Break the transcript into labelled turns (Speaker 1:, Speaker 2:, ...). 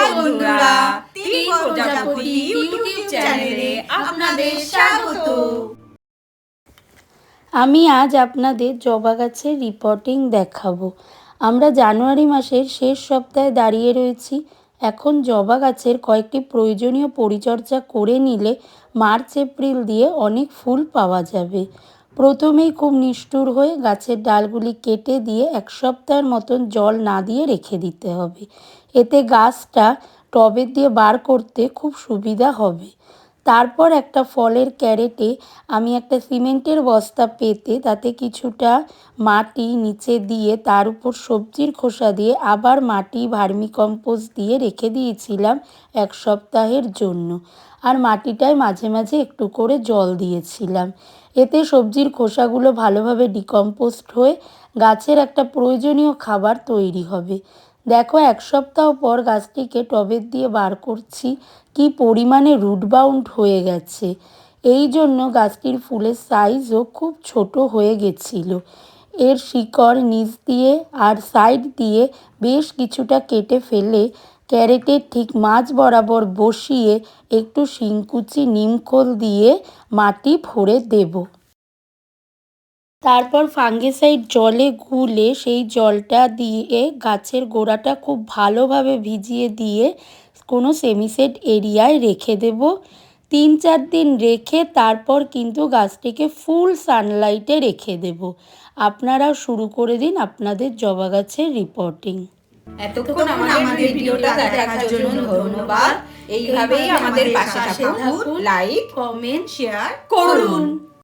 Speaker 1: High বন্ধুরা, তিন প্রজাপতি ইউটিউব চ্যানেলে আপনাদের স্বাগত।
Speaker 2: আমি আজ আপনাদের জবা গাছের রিপোর্টিং দেখাবো। আমরা জানুয়ারি মাসের শেষ সপ্তাহে দাঁড়িয়ে রয়েছি। এখন জবা গাছের কয়েকটি প্রয়োজনীয় পরিচর্যা করে নিলে মার্চ এপ্রিল দিয়ে অনেক ফুল পাওয়া যাবে। প্রথমেই খুব নিষ্ঠুর হয়ে গাছের ডালগুলি কেটে দিয়ে এক সপ্তাহের মতন জল না দিয়ে রেখে দিতে হবে। এতে গাছটা টবের দিয়ে বার করতে খুব সুবিধা হবে। তারপর একটা ফলের ক্যারেটে আমি একটা সিমেন্টের বস্তা পেতে তাতে কিছুটা মাটি নিচে দিয়ে তার উপর সবজির খোসা দিয়ে আবার মাটি ভার্মিকম্পোস্ট দিয়ে রেখে দিয়েছিলাম এক সপ্তাহের জন্য। আর মাটিটায় মাঝে মাঝে একটু করে জল দিয়েছিলাম। এতে সবজির খোসাগুলো ভালোভাবে ডিকম্পোস্ট হয়ে গাছের একটা প্রয়োজনীয় খাবার তৈরি হবে। দেখো, এক সপ্তাহ পর গাছটিকে টবের দিয়ে বার করছি, কি পরিমাণে রুট বাউন্ড হয়ে গেছে। এই জন্য গাছটির ফুলের সাইজও খুব ছোট হয়ে গেছিল। এর শিকড় নিচ দিয়ে আর সাইড দিয়ে বেশ কিছুটা কেটে ফেলে ক্যারেটের ঠিক মাঝ বরাবর বসিয়ে একটু শিংকুচি নিমখোল দিয়ে মাটি ভরে দেব। তারপর ফাঙ্গিসাইড জলে গুলে সেই জলটা দিয়ে গাছের গোড়াটা খুব ভালোভাবে ভিজিয়ে দিয়ে কোনো সেমিসেট এরিয়ায় রেখে দেব। 3-4 দিন রেখে তারপর কিন্তু গাছটিকে ফুল সানলাইটে রেখে দেব। আপনারাও শুরু করে দিন আপনাদের জবা গাছের রিপোর্টিং।
Speaker 1: এতক্ষণ আমাদের ভিডিওটা দেখার জন্য ধন্যবাদ। এইভাবেই আমাদের পাশে থাকুন, লাইক, কমেন্ট, শেয়ার করুন।